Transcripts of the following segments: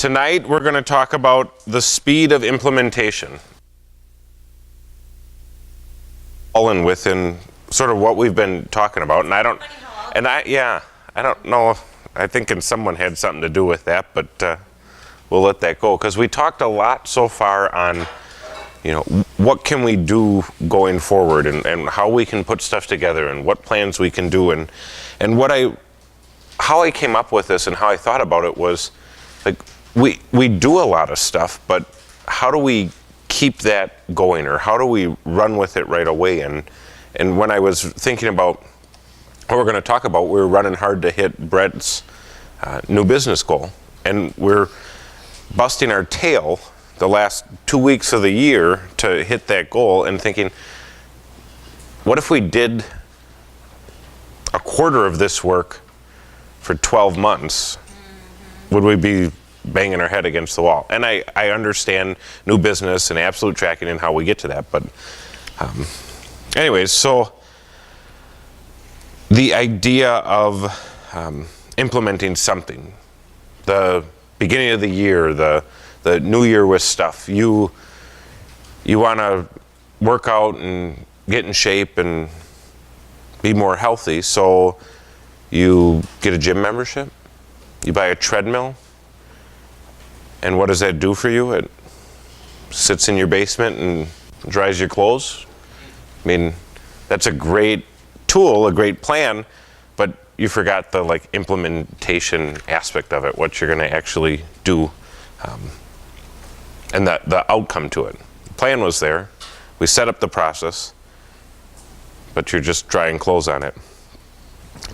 Tonight we're going to talk about the speed of implementation. All in within sort of what we've been talking about, and I don't know. I think someone had something to do with that, but we'll let that go because we talked a lot so far on, what can we do going forward and how we can put stuff together and what plans we can do and how I came up with this and how I thought about it was like we do a lot of stuff, but how do we keep that going, or how do we run with it right away? And when I was thinking about what we're going to talk about, we were running hard to hit Brett's new business goal, and we're busting our tail the last 2 weeks of the year to hit that goal, and thinking, what if we did a quarter of this work for 12 months? Would we be banging our head against the wall? And I understand new business and absolute tracking and how we get to that, but anyways, so the idea of implementing something, the beginning of the year, the new year with stuff, you want to work out and get in shape and be more healthy, so you get a gym membership, you buy a treadmill, and what does that do for you? It sits in your basement and dries your clothes. I mean, that's a great tool, a great plan, but you forgot the implementation aspect of it, what you're going to actually do, and the outcome to it. The plan was there. We set up the process, but you're just drying clothes on it.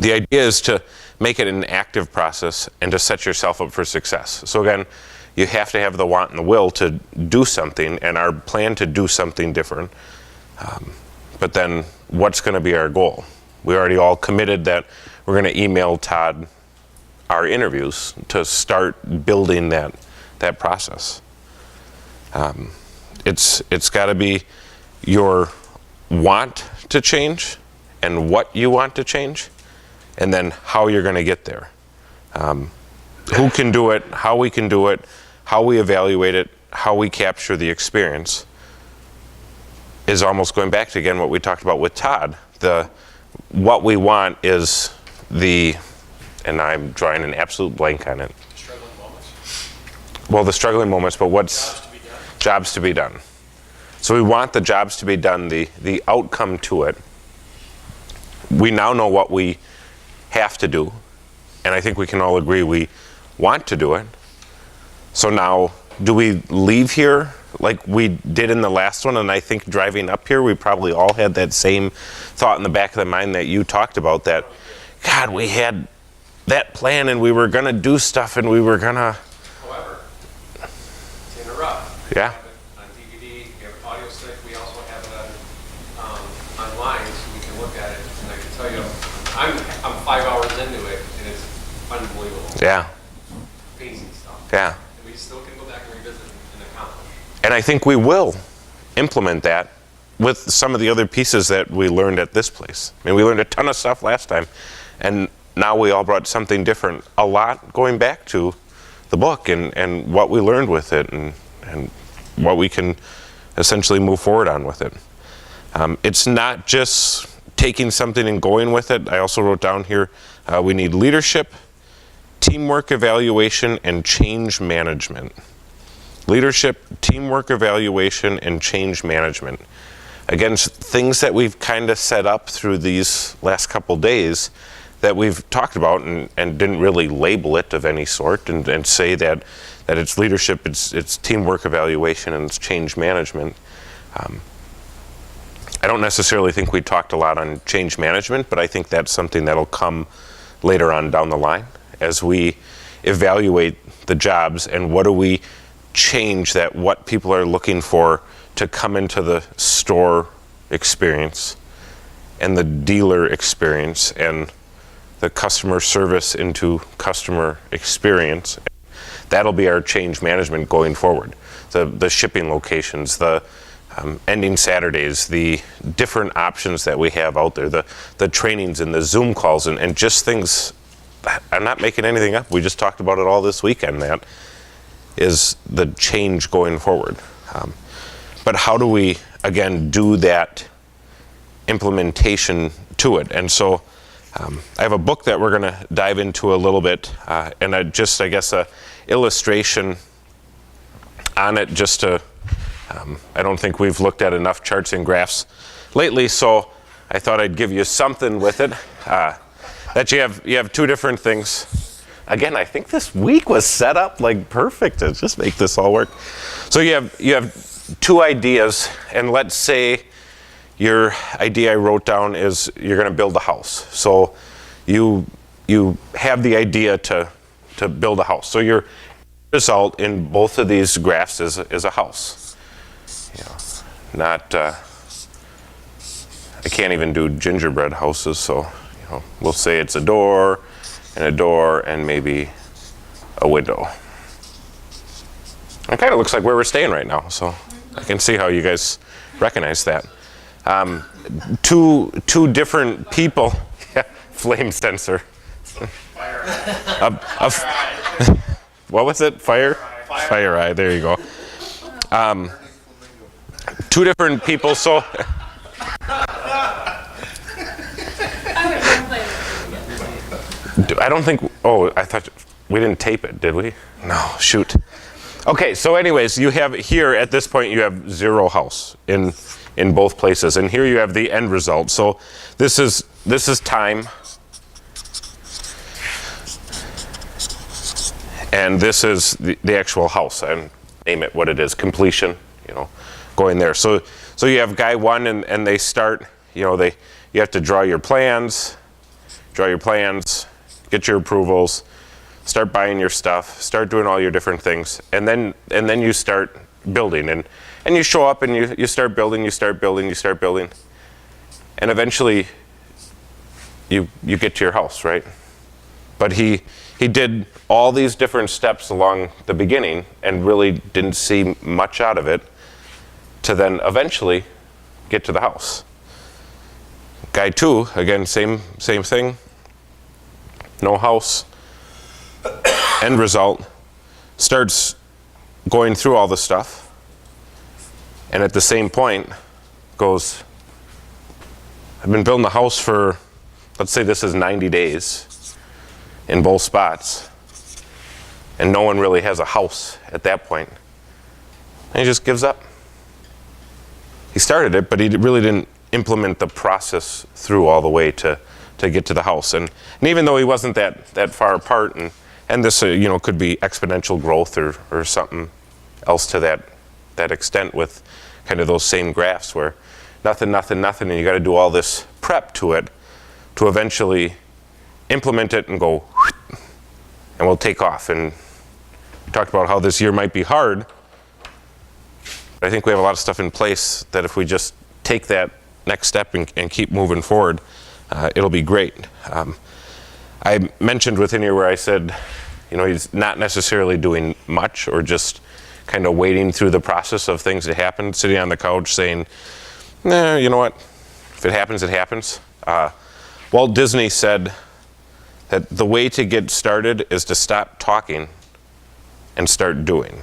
The idea is to make it an active process and to set yourself up for success. So again, you have to have the want and the will to do something, and our plan to do something different. But then what's going to be our goal? We already all committed that we're going to email Todd our interviews to start building that process. It's got to be your want to change and what you want to change, and then how you're going to get there. Who can do it, how we can do it, how we evaluate it, how we capture the experience is almost going back to, again, what we talked about with Todd. What we want is and I'm drawing an absolute blank on it. Struggling moments. Well, the struggling moments, but what's jobs to be done. So we want the jobs to be done, the outcome to it. We now know what we have to do, and I think we can all agree we want to do it. So now, do we leave here like we did in the last one? And I think driving up here, we probably all had that same thought in the back of the mind that you talked about, that, God, we had that plan and we were going to do stuff and we were going to... However, to interrupt, Yeah. on DVD, we have an audio stick, we also have it online, so we can look at it, and I can tell you, I'm 5 hours into it, and it's unbelievable. Yeah. Amazing stuff. Yeah. And we still can go back and revisit and accomplish. And I think we will implement that with some of the other pieces that we learned at this place. I mean, we learned a ton of stuff last time, and now we all brought something different, a lot going back to the book and what we learned with it and what we can essentially move forward on with it. It's not just taking something and going with it. I also wrote down here, we need leadership, teamwork evaluation, and change management. Leadership, teamwork evaluation, and change management. Again, things that we've kind of set up through these last couple days that we've talked about and didn't really label it of any sort and say that it's leadership, it's teamwork evaluation, and it's change management. I don't necessarily think we talked a lot on change management, but I think that's something that'll come later on down the line as we evaluate the jobs and what do we change that what people are looking for to come into the store experience and the dealer experience and the customer service into customer experience. That'll be our change management going forward. The shipping locations, the ending Saturdays, the different options that we have out there, the trainings and the Zoom calls and just things. I'm not making anything up. We just talked about it all this weekend, that is the change going forward. But how do we, again, do that implementation to it? And so I have a book that we're going to dive into a little bit, and I guess, a illustration on it just to, I don't think we've looked at enough charts and graphs lately, so I thought I'd give you something with it. That you have two different things. Again, I think this week was set up like perfect to just make this all work. So you have two ideas, and let's say your idea I wrote down is you're going to build a house. So you have the idea to build a house. So your result in both of these graphs is a house. Not I can't even do gingerbread houses, so we'll say it's a door and maybe a window. It kind of looks like where we're staying right now, so I can see how you guys recognize that. Two different people. Yeah, flame sensor. What was it? Fire eye. There you go. Two different people. So. I don't think. Oh, I thought we didn't tape it, did we? No. Shoot. Okay. So, anyways, you have here at this point you have zero house in both places, and here you have the end result. So this is time, and this is the actual house. And name it what it is. Completion. Going there. So you have guy one, and they start. You have to draw your plans, get your approvals, start buying your stuff, start doing all your different things, and then you start building, and you show up and you start building, and eventually you get to your house, right? But he did all these different steps along the beginning and really didn't see much out of it to then eventually get to the house. Guy two, again, same thing. No house. End result. Starts going through all the stuff. And at the same point goes, I've been building the house for, let's say this is 90 days in both spots. And no one really has a house at that point. And he just gives up. He started it, but he really didn't implement the process through all the way to get to the house. And even though he wasn't that far apart, and this could be exponential growth or something else to that extent with kind of those same graphs where nothing, and you got to do all this prep to it to eventually implement it and go, and we'll take off. And we talked about how this year might be hard. But I think we have a lot of stuff in place that if we just take that next step and keep moving forward, it'll be great. I mentioned within here where I said, he's not necessarily doing much or just kind of waiting through the process of things to happen, sitting on the couch saying, nah, you know what? If it happens, it happens. Walt Disney said that the way to get started is to stop talking and start doing.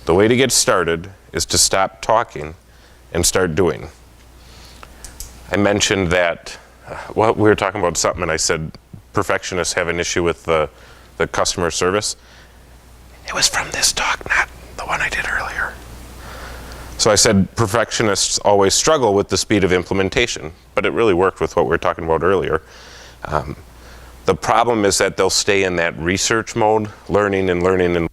The way to get started is to stop talking and start doing. I mentioned that, we were talking about something and I said perfectionists have an issue with the customer service. It was from this talk, not the one I did earlier. So I said perfectionists always struggle with the speed of implementation, but it really worked with what we were talking about earlier. The problem is that they'll stay in that research mode, learning, and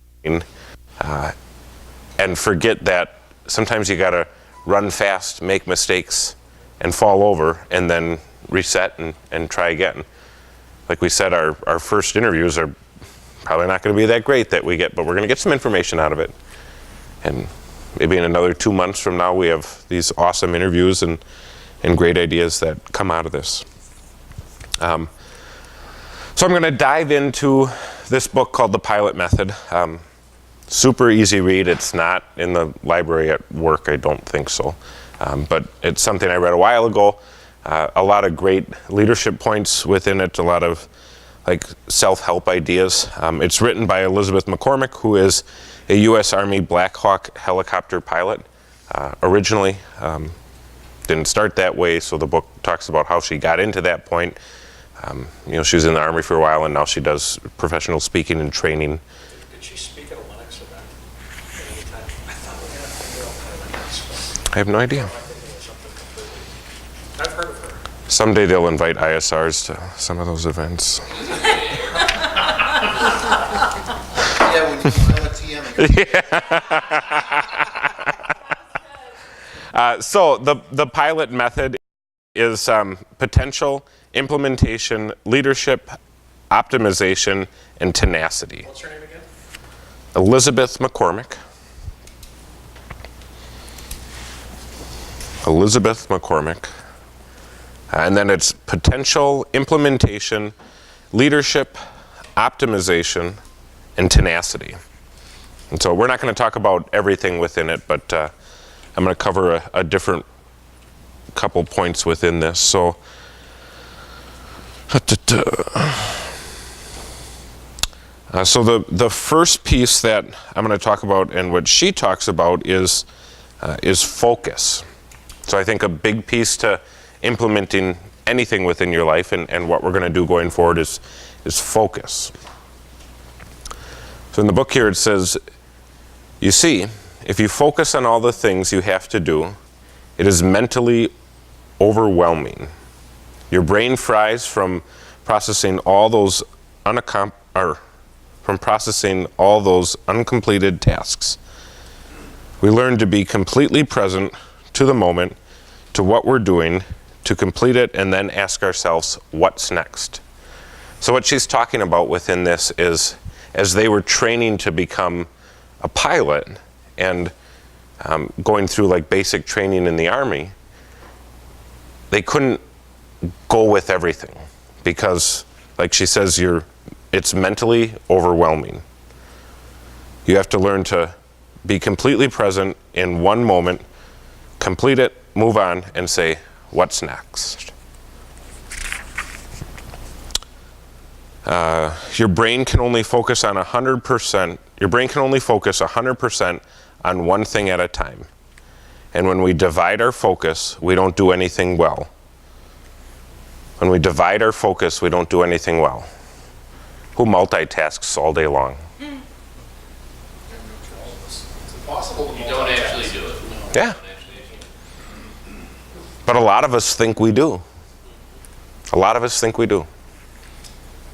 forget that sometimes you gotta run fast, make mistakes, and fall over, and then reset and try again. Like we said, our first interviews are probably not gonna be that great that we get, but we're gonna get some information out of it. And maybe in another 2 months from now, we have these awesome interviews and great ideas that come out of this. So I'm going to dive into this book called The Pilot Method. Super easy read. It's not in the library at work, I don't think so. But it's something I read a while ago. A lot of great leadership points within it, a lot of like self-help ideas. It's written by Elizabeth McCormick, who is a U.S. Army Black Hawk helicopter pilot. Originally, didn't start that way, so the book talks about how she got into that point. She was in the Army for a while, and now she does professional speaking and training. Did she speak at a Linux event at any time? I thought we had a real kind of announcement. I have no idea. I think it was something completely. I've heard of her. Someday they'll invite ISRs to some of those events. Yeah, when you file a TM. So the pilot method is potential, implementation, leadership, optimization, and tenacity. What's her name again? Elizabeth McCormick. Elizabeth McCormick. And then it's potential, implementation, leadership, optimization, and tenacity. And so we're not going to talk about everything within it, but I'm going to cover a different couple points within this. So, the first piece that I'm going to talk about, and what she talks about, is focus. So I think a big piece to implementing anything within your life, and what we're going to do going forward, is focus. So in the book here it says, you see, if you focus on all the things you have to do, it is mentally overwhelming. Your brain fries from processing all those uncompleted tasks. We learn to be completely present to the moment, to what we're doing, to complete it, and then ask ourselves, what's next? So what she's talking about within this is, as they were training to become a pilot and going through like basic training in the Army, they couldn't go with everything because, like she says, it's mentally overwhelming. You have to learn to be completely present in one moment, complete it, move on, and say, what's next? Your brain can only focus on 100%. Your brain can only focus 100% on one thing at a time. And when we divide our focus, we don't do anything well. When we divide our focus, we don't do anything well. Who multitasks all day long? It's impossible to You don't actually do it. Yeah. But a lot of us think we do. A lot of us think we do.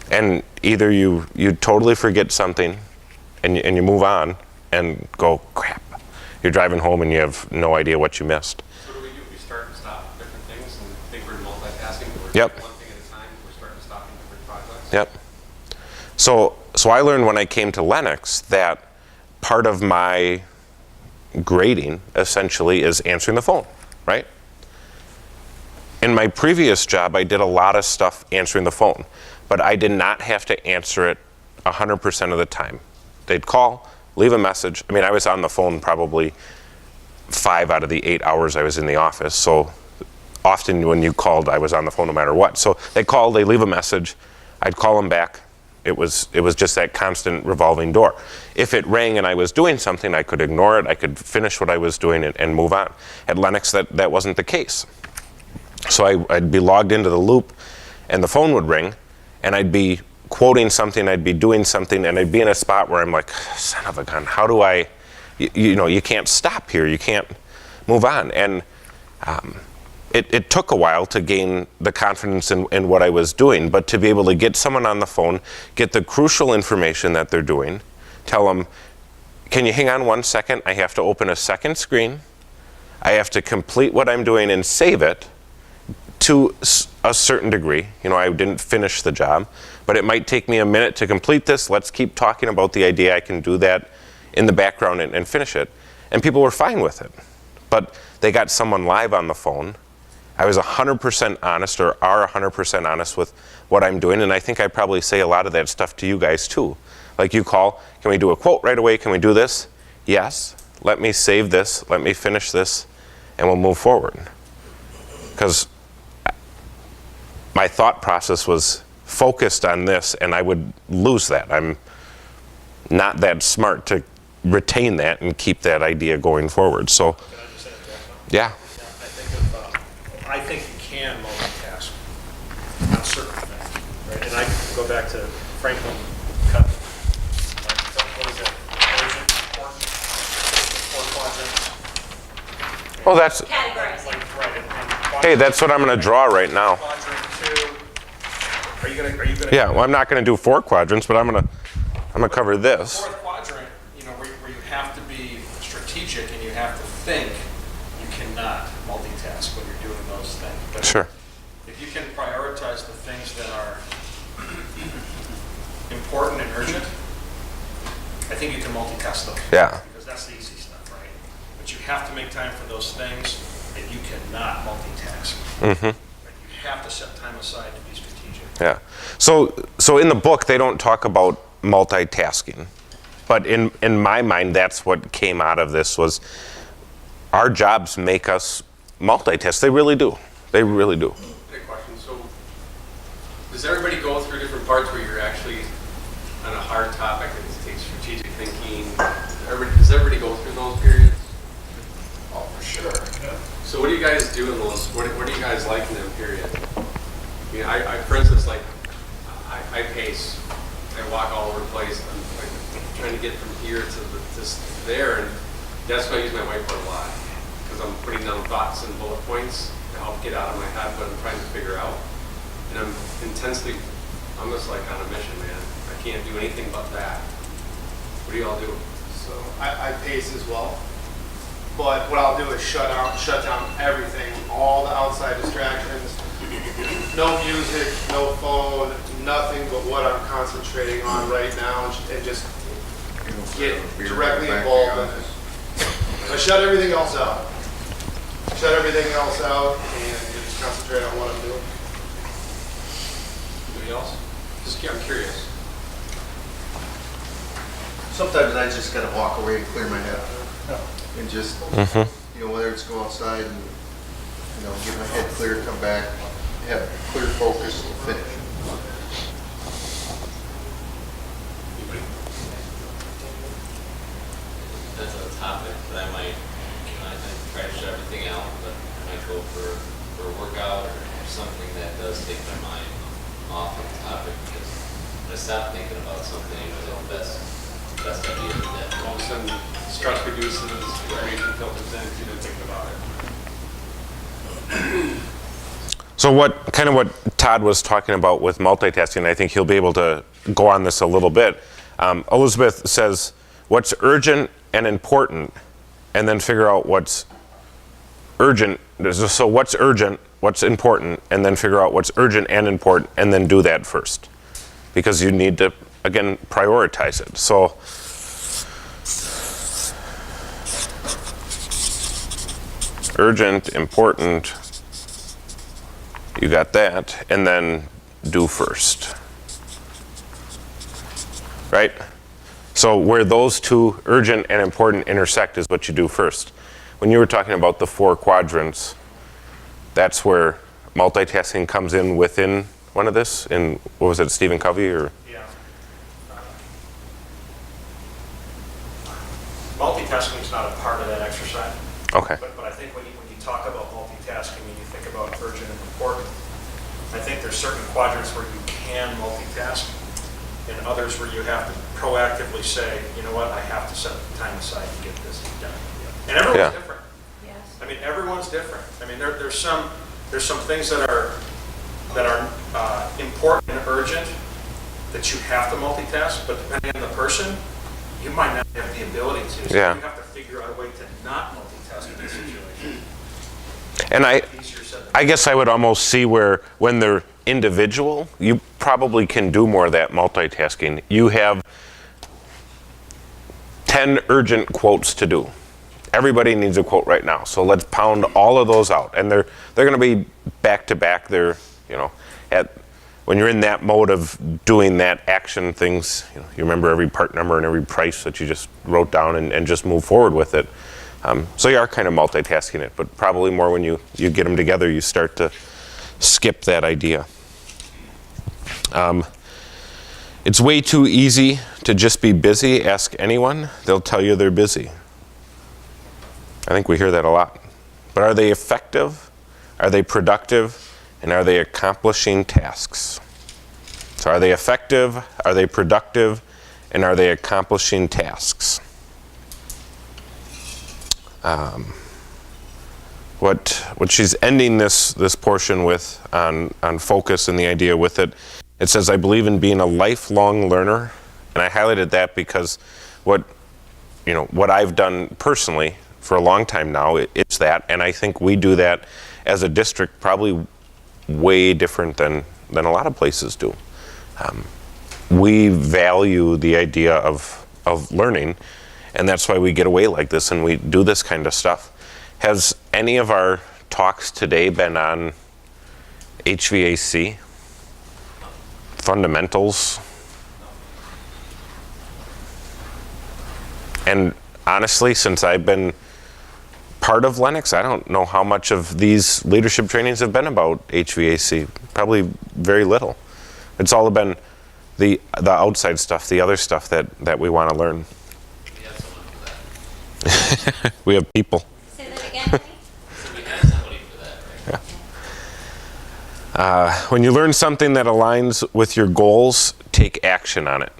And either you totally forget something and you move on and go, crap. You're driving home and you have no idea what you missed. So what do? We start and stop different things and think we're multitasking, but we're Yep. doing one thing at a time. We're starting and stopping different projects. Yep. So I learned when I came to Lennox that part of my grading essentially is answering the phone, right? In my previous job, I did a lot of stuff answering the phone, but I did not have to answer it 100% of the time. They'd call, leave a message. I mean, I was on the phone probably 5 out of the 8 hours I was in the office. So often when you called, I was on the phone no matter what. So they called, they leave a message, I'd call them back. It was just that constant revolving door. If it rang and I was doing something, I could ignore it. I could finish what I was doing and move on. At Lennox, that wasn't the case. So I'd be logged into the loop, and the phone would ring, and I'd be quoting something, I'd be doing something, and I'd be in a spot where I'm like, son of a gun, how do I, you can't stop here, you can't move on. And it took a while to gain the confidence in what I was doing, but to be able to get someone on the phone, get the crucial information that they're doing, tell them, can you hang on 1 second? I have to open a second screen. I have to complete what I'm doing and save it to a certain degree. I didn't finish the job, but it might take me a minute to complete this. Let's keep talking about the idea. I can do that in the background and finish it. And people were fine with it. But they got someone live on the phone. I was 100% honest, or are 100% honest with what I'm doing, and I think I probably say a lot of that stuff to you guys too. Like you call, can we do a quote right away? Can we do this? Yes. Let me save this. Let me finish this, and we'll move forward. Because my thought process was focused on this, and I would lose that. I'm not that smart to retain that and keep that idea going forward. So, Can I just interject? yeah. I think you can multitask on certain things, right? And I go back to Franklin Covey. What is it? Urgent, important, four quadrants. Oh, that's, Categories. Right, and hey, that's what I'm going to draw right now. Quadrant two. Are you gonna? Yeah, well, I'm not going to do 4 quadrants, but I'm going to cover this. Fourth quadrant, where you have to be strategic and you have to think, you cannot multitask when you're doing those things. But Sure. if you can prioritize the things that are important and urgent, I think you can multitask those. Yeah. Because that's the easy stuff, right? But you have to make time for those things that you cannot multitask. Mm-hmm. Right? You have to set time aside to be strategic. Yeah. So in the book, they don't talk about multitasking. But in my mind, that's what came out of this was our jobs make us multitask. They really do. They really do. Great question. So, does everybody go through different parts where you're actually on a hard topic that takes strategic thinking? Does everybody go through those periods? Oh, for sure. So, what do you guys do in those? What do you guys like in that period? I mean, I for instance, like, I pace. I walk all over the place. I'm like trying to get from here to there, and that's why I use my whiteboard a lot, because I'm putting down thoughts and bullet points to help get out of my head what I'm trying to figure out. And I'm just like on a mission, man. I can't do anything but that. What do y'all do? So I pace as well, but what I'll do is shut down everything, all the outside distractions, no music, no phone, nothing but what I'm concentrating on right now, and just get directly involved in it. I shut everything else out. Shut everything else out and just concentrate on what I'm doing. Anybody else? I'm curious. Sometimes I just gotta walk away and clear my head. And just, whether it's go outside and, get my head clear, come back, have clear focus and finish. Anybody? That's a topic that I might try to shut everything out, but I might go for a workout or something that does take my mind off of the topic, because when I stop thinking about something, the best idea of that. All of a sudden, stress reduces, information filters in, you don't think about it. So what Todd was talking about with multitasking, I think he'll be able to go on this a little bit. Elizabeth says, what's urgent and important, and then figure out what's urgent. So what's urgent, what's important, and then figure out what's urgent and important, and then do that first. Because you need to, again, prioritize it. So urgent, important, you got that, and then do first. Right? So where those two, urgent and important, intersect is what you do first. When you were talking about the 4 quadrants, that's where multitasking comes in within one of this, in, what was it, Stephen Covey, or? Yeah. Multitasking is not a part of that exercise. Okay. But I think when you talk about multitasking and you think about urgent and important, I think there's certain quadrants where you can multitask and others where you have to proactively say, you know what, I have to set time aside to get this done. And everyone's Yeah. different. Yes. I mean, everyone's different. I mean, there's some things that are important and urgent that you have to multitask, but depending on the person, you might not have the ability to. So Yeah. you have to figure out a way to not multitask in this situation. And Easier said than I guess I would almost see where when they're individual, you probably can do more of that multitasking. You have 10 urgent quotes to do. Everybody needs a quote right now. So let's pound all of those out. And they're going to be back to back. They're, when you're in that mode of doing that action things, you remember every part number and every price that you just wrote down and just move forward with it. So you are kind of multitasking it, but probably more when you get them together, you start to skip that idea. It's way too easy to just be busy. Ask anyone, they'll tell you they're busy. I think we hear that a lot. But are they effective? Are they productive? And are they accomplishing tasks? So are they effective? Are they productive? And are they accomplishing tasks? What she's ending this portion with on focus and the idea with it, it says, I believe in being a lifelong learner. And I highlighted that because what I've done personally for a long time now, it's that. And I think we do that as a district probably way different than a lot of places do. We value the idea of learning, and that's why we get away like this and we do this kind of stuff. Has any of our talks today been on HVAC? Fundamentals? And honestly, since I've been part of Lennox, I don't know how much of these leadership trainings have been about HVAC. Probably very little. It's all been the outside stuff, the other stuff that we want to learn. We have someone for that. We have people. Say that again, honey? So we have somebody for that, right? When you learn something that aligns with your goals, take action on it.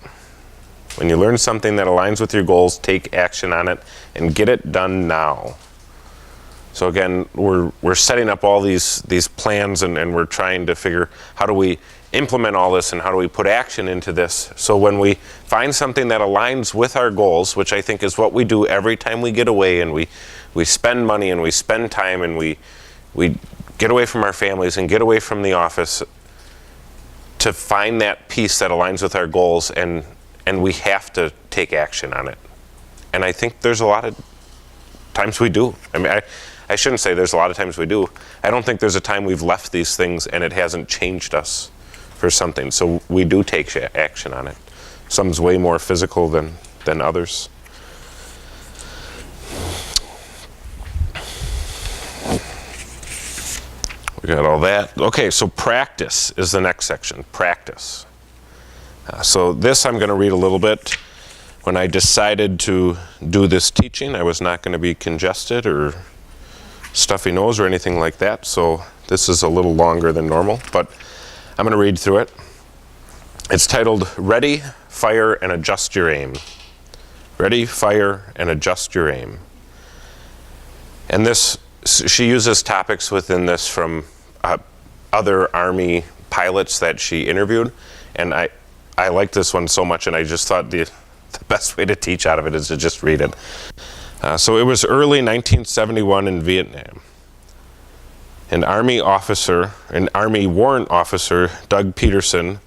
When you learn something that aligns with your goals, take action on it and get it done now. So again, we're setting up all these plans and we're trying to figure how do we implement all this and how do we put action into this. So when we find something that aligns with our goals, which I think is what we do every time we get away and we spend money and we spend time and we get away from our families and get away from the office, to find that piece that aligns with our goals, and we have to take action on it. And I think there's a lot of times we do. I mean, I shouldn't say there's a lot of times we do. I don't think there's a time we've left these things and it hasn't changed us for something. So we do take action on it. Some's way more physical than others. We got all that. Okay, so practice is the next section. Practice. So this I'm going to read a little bit. When I decided to do this teaching, I was not going to be congested or stuffy nose or anything like that. So this is a little longer than normal, but I'm going to read through it. It's titled, Ready, Fire, and Adjust Your Aim. Ready, fire, and adjust your aim. And this, she uses topics within this from other Army pilots that she interviewed. And I like this one so much, and I just thought the best way to teach out of it is to just read it. So it was early 1971 in Vietnam. An Army warrant officer, Doug Peterson,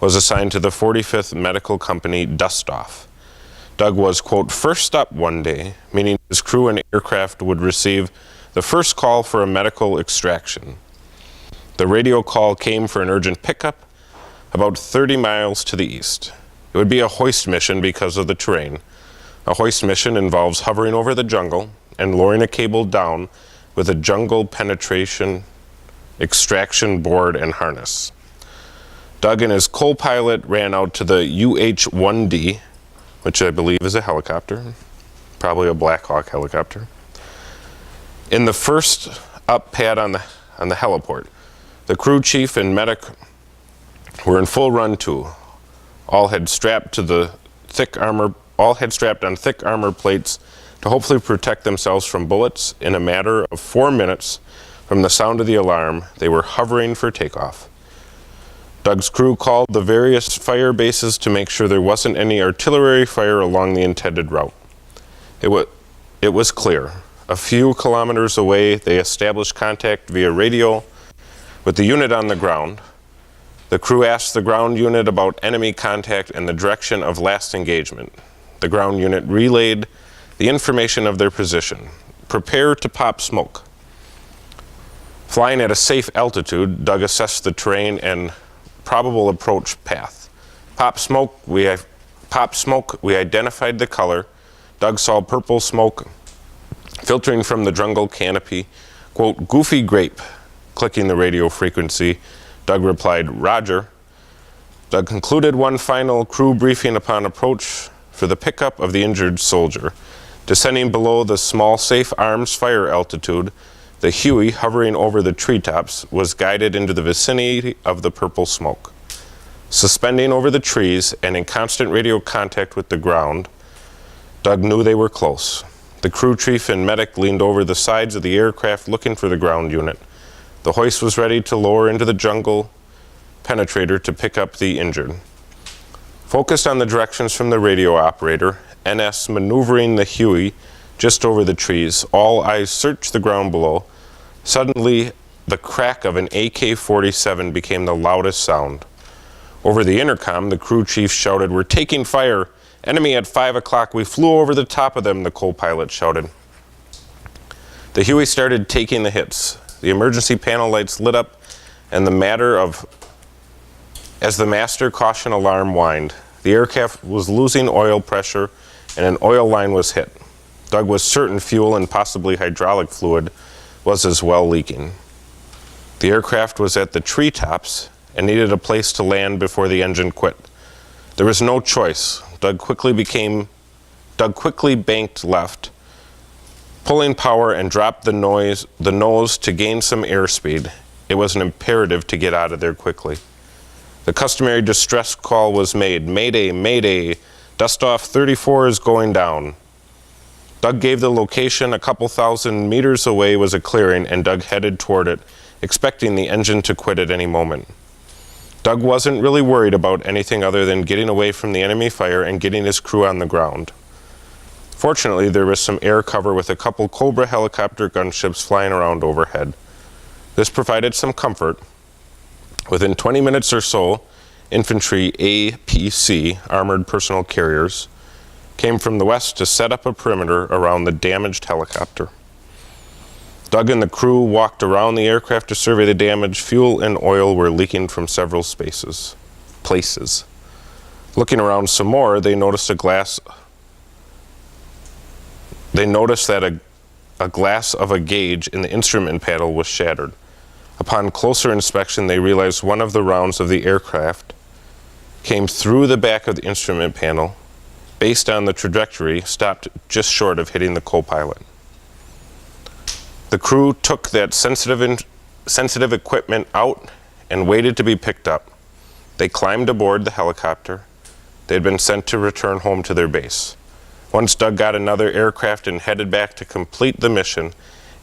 was assigned to the 45th Medical Company dust-off. Doug was, quote, first up one day, meaning his crew and aircraft would receive the first call for a medical extraction. The radio call came for an urgent pickup about 30 miles to the east. It would be a hoist mission because of the terrain. A hoist mission involves hovering over the jungle and lowering a cable down with a jungle penetration extraction board and harness. Doug and his co-pilot ran out to the UH-1D, which I believe is a helicopter, probably a Black Hawk helicopter, in the first up pad on the heliport. The crew chief and medic were in full run too. All had strapped on thick armor plates to hopefully protect themselves from bullets. In a matter of 4 minutes from the sound of the alarm, they were hovering for takeoff. Doug's crew called the various fire bases to make sure there wasn't any artillery fire along the intended route. It was clear. A few kilometers away, they established contact via radio with the unit on the ground. The crew asked the ground unit about enemy contact and the direction of last engagement. The ground unit relayed the information of their position. Prepare to pop smoke. Flying at a safe altitude, Doug assessed the terrain and probable approach path. Pop smoke, we identified the color. Doug saw purple smoke filtering from the jungle canopy. Quote, goofy grape. Clicking the radio frequency, Doug replied, Roger. Doug concluded one final crew briefing upon approach for the pickup of the injured soldier. Descending below the small safe arms fire altitude, the Huey, hovering over the treetops, was guided into the vicinity of the purple smoke. Suspending over the trees and in constant radio contact with the ground, Doug knew they were close. The crew chief and medic leaned over the sides of the aircraft looking for the ground unit. The hoist was ready to lower into the jungle penetrator to pick up the injured. Focused on the directions from the radio operator, NS maneuvering the Huey just over the trees, all eyes searched the ground below. Suddenly, the crack of an AK-47 became the loudest sound. Over the intercom, the crew chief shouted, "We're taking fire! Enemy at 5 o'clock. We flew over the top of them," the co-pilot shouted. The Huey started taking the hits. The emergency panel lights lit up, and as the master caution alarm whined, the aircraft was losing oil pressure and an oil line was hit. Doug was certain fuel and possibly hydraulic fluid was as well leaking. The aircraft was at the treetops and needed a place to land before the engine quit. There was no choice. Doug quickly banked left, pulling power, and dropped the nose to gain some airspeed. It was an imperative to get out of there quickly. The customary distress call was made. "Mayday, mayday, dust off 34 is going down." Doug gave the location. A couple thousand meters away was a clearing, and Doug headed toward it, expecting the engine to quit at any moment. Doug wasn't really worried about anything other than getting away from the enemy fire and getting his crew on the ground. Fortunately, there was some air cover with a couple Cobra helicopter gunships flying around overhead. This provided some comfort. Within 20 minutes or so, infantry APC, Armored Personnel Carriers, came from the west to set up a perimeter around the damaged helicopter. Doug and the crew walked around the aircraft to survey the damage. Fuel and oil were leaking from several places. Looking around some more, they noticed that a glass of a gauge in the instrument panel was shattered. Upon closer inspection, they realized one of the rounds of the aircraft came through the back of the instrument panel. Based on the trajectory, stopped just short of hitting the co-pilot. The crew took that sensitive equipment out and waited to be picked up. They climbed aboard the helicopter. They had been sent to return home to their base. Once Doug got another aircraft and headed back to complete the mission,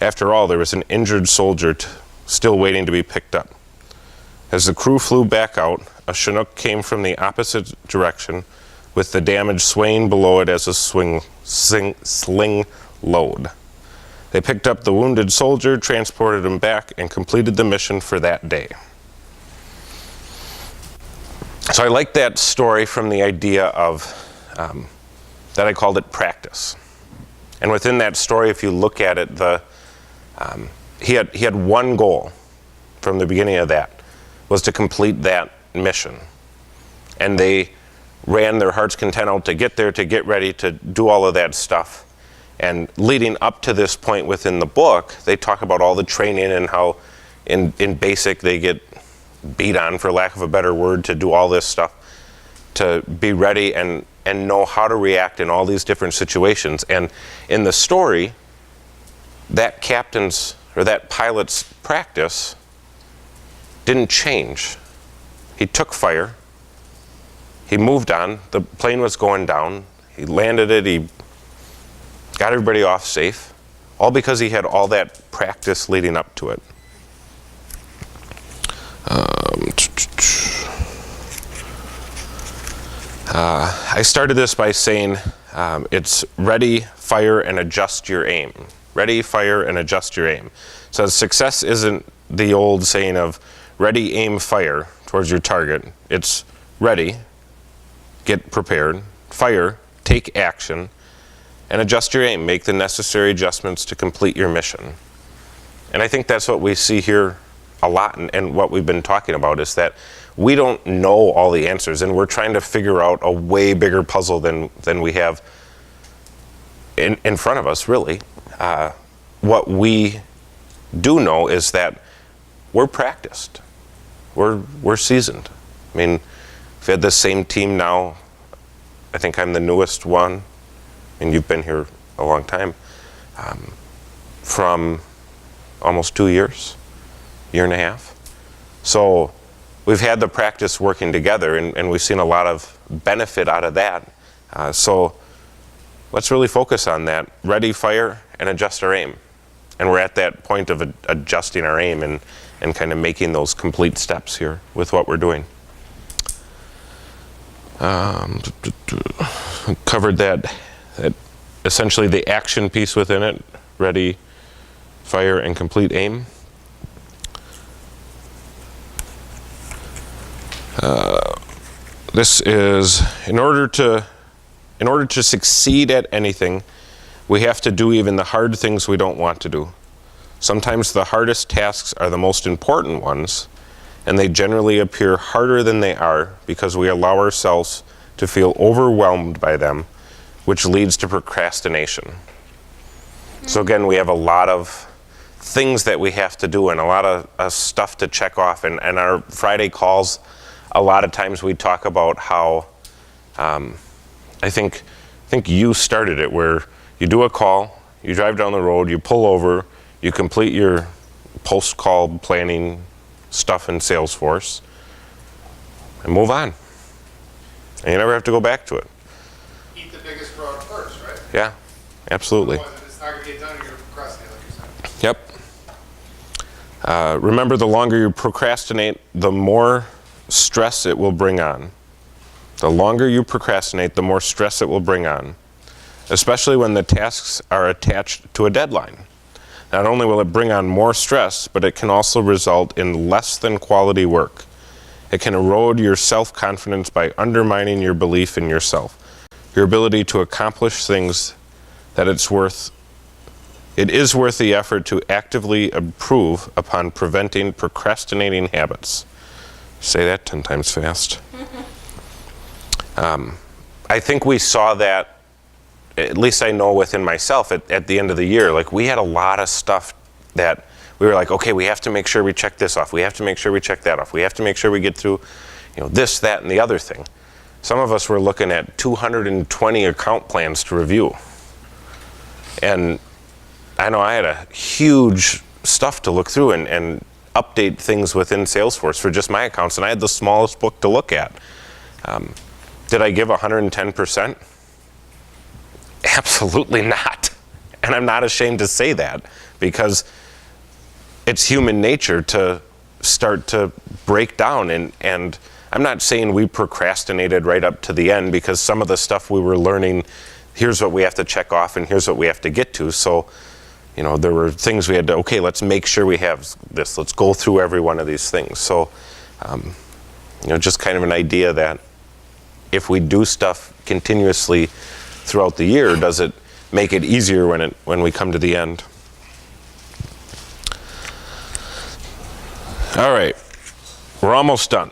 after all, there was an injured soldier still waiting to be picked up. As the crew flew back out, a Chinook came from the opposite direction with the damage swaying below it as a sling load. They picked up the wounded soldier, transported him back, and completed the mission for that day. So I like that story from the idea of, that I called it practice. And within that story, if you look at it, he had one goal from the beginning of that, was to complete that mission. And they ran their heart's content out to get there, to get ready, to do all of that stuff. And leading up to this point within the book, they talk about all the training and how in basic they get beat on, for lack of a better word, to do all this stuff, to be ready and know how to react in all these different situations. And in the story, that pilot's practice didn't change. He took fire. He moved on. The plane was going down. He landed it. He got everybody off safe, all because he had all that practice leading up to it. I started this by saying it's ready, fire, and adjust your aim. Ready, fire, and adjust your aim. So success isn't the old saying of ready, aim, fire towards your target. It's ready, get prepared, fire, take action, and adjust your aim. Make the necessary adjustments to complete your mission. And I think that's what we see here a lot, and what we've been talking about is that we don't know all the answers, and we're trying to figure out a way bigger puzzle than we have in front of us, really. What we do know is that we're practiced. We're seasoned. I mean, We've had the same team now. I think I'm the newest one, and you've been here a long time, from almost 2 years, year and a half. So we've had the practice working together, and we've seen a lot of benefit out of that. So let's really focus on that. Ready, fire, and adjust our aim. And we're at that point of adjusting our aim and kind of making those complete steps here with what we're doing. Covered that essentially the action piece within it, ready, fire, and complete aim. This is, in order to succeed at anything, we have to do even the hard things we don't want to do. Sometimes the hardest tasks are the most important ones, and they generally appear harder than they are because we allow ourselves to feel overwhelmed by them, which leads to procrastination. So again, we have a lot of things that we have to do and a lot of stuff to check off. And our Friday calls, a lot of times we talk about how, I think you started it, where you do a call, you drive down the road, you pull over, you complete your post-call planning stuff in Salesforce, and move on. And you never have to go back to it. Eat the biggest frog first, right? Yeah, absolutely. Otherwise, if it's not gonna get done, you're gonna procrastinate, like you said. Yep. Remember, the longer you procrastinate, the more stress it will bring on. The longer you procrastinate, the more stress it will bring on, especially when the tasks are attached to a deadline. Not only will it bring on more stress, but it can also result in less than quality work. It can erode your self-confidence by undermining your belief in yourself, your ability to accomplish things that it is worth the effort to actively improve upon preventing procrastinating habits. Say that 10 times fast. I think we saw that, at least I know within myself, at the end of the year. Like, we had a lot of stuff that we were like, okay, we have to make sure we check this off. We have to make sure we check that off. We have to make sure we get through, this, that, and the other thing. Some of us were looking at 220 account plans to review. And I know I had a huge stuff to look through and update things within Salesforce for just my accounts, and I had the smallest book to look at. Did I give 110%? Absolutely not. And I'm not ashamed to say that, because it's human nature to start to break down. And I'm not saying we procrastinated right up to the end, because some of the stuff we were learning, here's what we have to check off and here's what we have to get to. So, there were things we had to, okay, let's make sure we have this. Let's go through every one of these things. So, just kind of an idea that if we do stuff continuously throughout the year, does it make it easier when we come to the end? All right, we're almost done.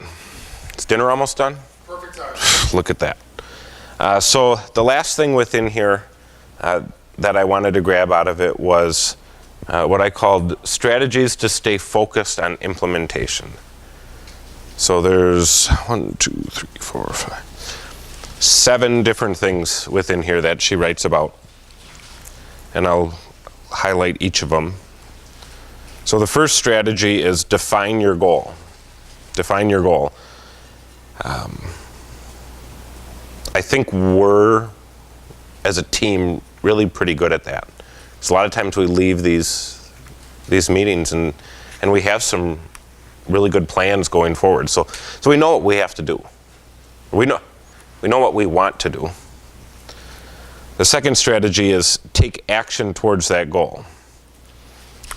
Is dinner almost done? Perfect time. Look at that. So the last thing within here that I wanted to grab out of it was what I called strategies to stay focused on implementation. So there's 7 different things within here that she writes about, and I'll highlight each of them. So the first strategy is define your goal. Define your goal. I think we're, as a team, really pretty good at that. So a lot of times we leave these meetings and we have some really good plans going forward. So we know what we have to do. We know what we want to do. The second strategy is take action towards that goal.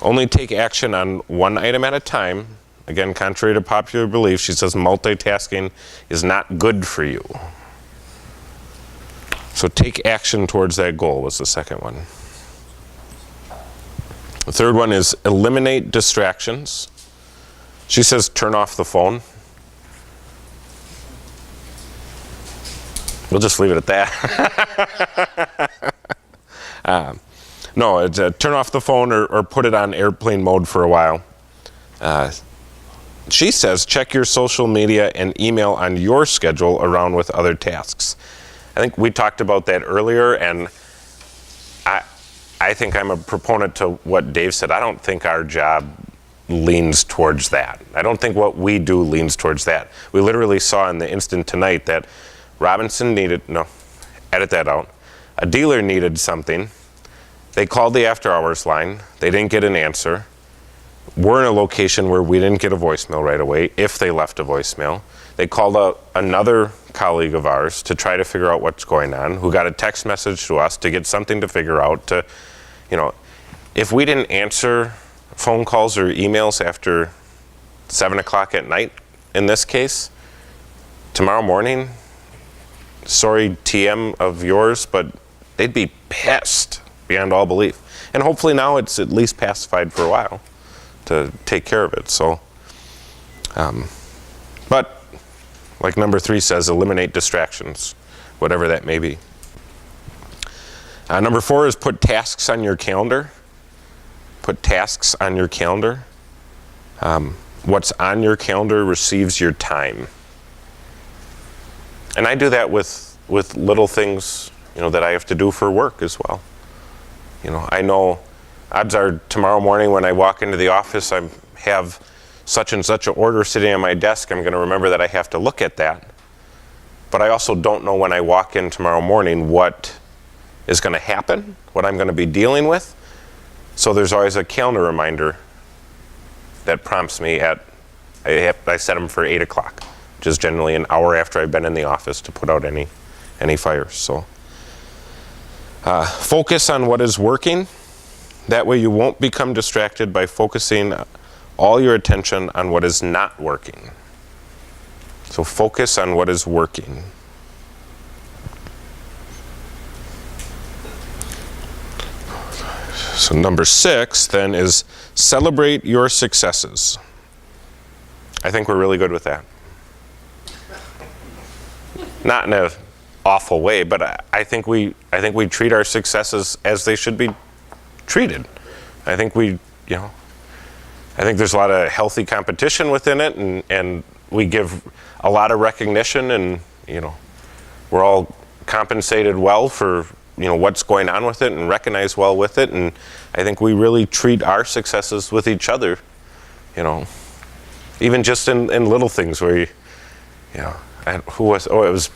Only take action on one item at a time. Again, contrary to popular belief, she says multitasking is not good for you. So take action towards that goal was the second one. The third one is eliminate distractions. She says turn off the phone. We'll just leave it at that. No, it's, turn off the phone or put it on airplane mode for a while. she says, check your social media and email on your schedule around with other tasks. I think we talked about that earlier, and I think I'm a proponent to what Dave said. I don't think our job leans towards that. I don't think what we do leans towards that. We literally saw in the instant tonight that Robinson needed, no, edit that out. A dealer needed something. They called the after hours line. They didn't get an answer. We're in a location where we didn't get a voicemail right away, if they left a voicemail. They called another colleague of ours to try to figure out what's going on, who got a text message to us to get something to figure out. If we didn't answer phone calls or emails after 7 o'clock at night, in this case, tomorrow morning, sorry TM of yours, but they'd be pissed beyond all belief. And hopefully now it's at least pacified for a while to take care of it. So, but like number 3 says, eliminate distractions, whatever that may be. Number 4 is put tasks on your calendar. Put tasks on your calendar. What's on your calendar receives your time. And I do that with little things, that I have to do for work as well. I know odds are tomorrow morning when I walk into the office, I have such and such an order sitting on my desk. I'm going to remember that I have to look at that. But I also don't know when I walk in tomorrow morning what is going to happen, what I'm going to be dealing with. So there's always a calendar reminder that prompts me I set them for 8 o'clock, which is generally an hour after I've been in the office to put out any fires. So focus on what is working. That way you won't become distracted by focusing all your attention on what is not working. So focus on what is working. So number 6 then is celebrate your successes. I think we're really good with that. Not in an awful way, but I think we treat our successes as they should be treated. I think I think there's a lot of healthy competition within it, and we give a lot of recognition, and we're all compensated well for what's going on with it and recognize well with it. And I think we really treat our successes with each other, even just in little things where and who was, it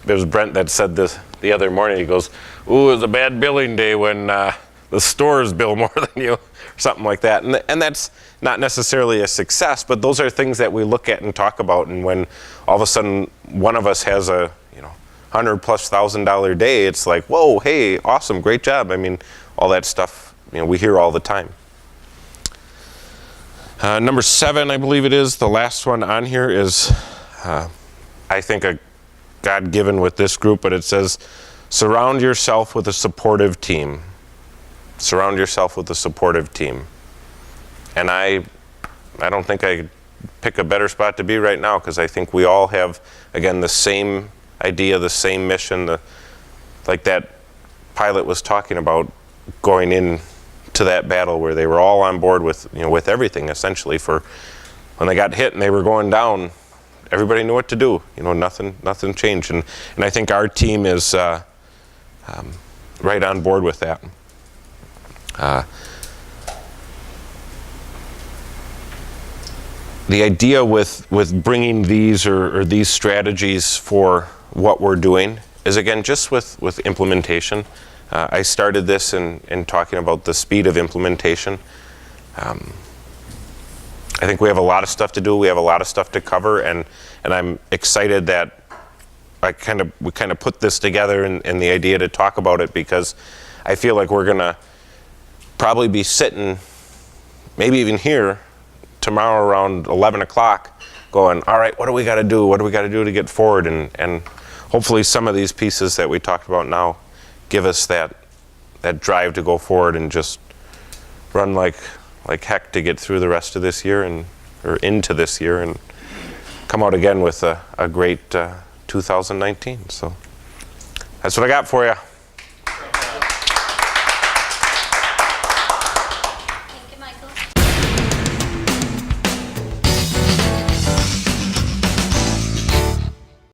was Brent that said this the other morning. He goes, ooh, it was a bad billing day when the stores bill more than you, or something like that. And that's not necessarily a success, but those are things that we look at and talk about. And when all of a sudden one of us has a $100,000+ day, it's like, whoa, hey, awesome, great job. I mean, all that stuff, we hear all the time. Number 7, I believe it is, the last one on here is, I think a God-given with this group, but it says, surround yourself with a supportive team. Surround yourself with a supportive team. And I don't think I could pick a better spot to be right now, because I think we all have, again, the same idea, the same mission, like that pilot was talking about, going in to that battle where they were all on board with with everything, essentially. For when they got hit and they were going down, everybody knew what to do. Nothing changed, and I think our team is right on board with that. The idea with bringing these or these strategies for what we're doing is, again, just with implementation. I started this in talking about the speed of implementation. I think we have a lot of stuff to do. We have a lot of stuff to cover, and I'm excited that we kind of put this together and the idea to talk about it, because I feel like we're gonna probably be sitting, maybe even here tomorrow around 11 o'clock, going, all right, what do we got to do? What do we got to do to get forward? And hopefully some of these pieces that we talked about now give us that drive to go forward and just run like heck to get through the rest of this year or into this year, and come out again with a great 2019. So that's what I got for you.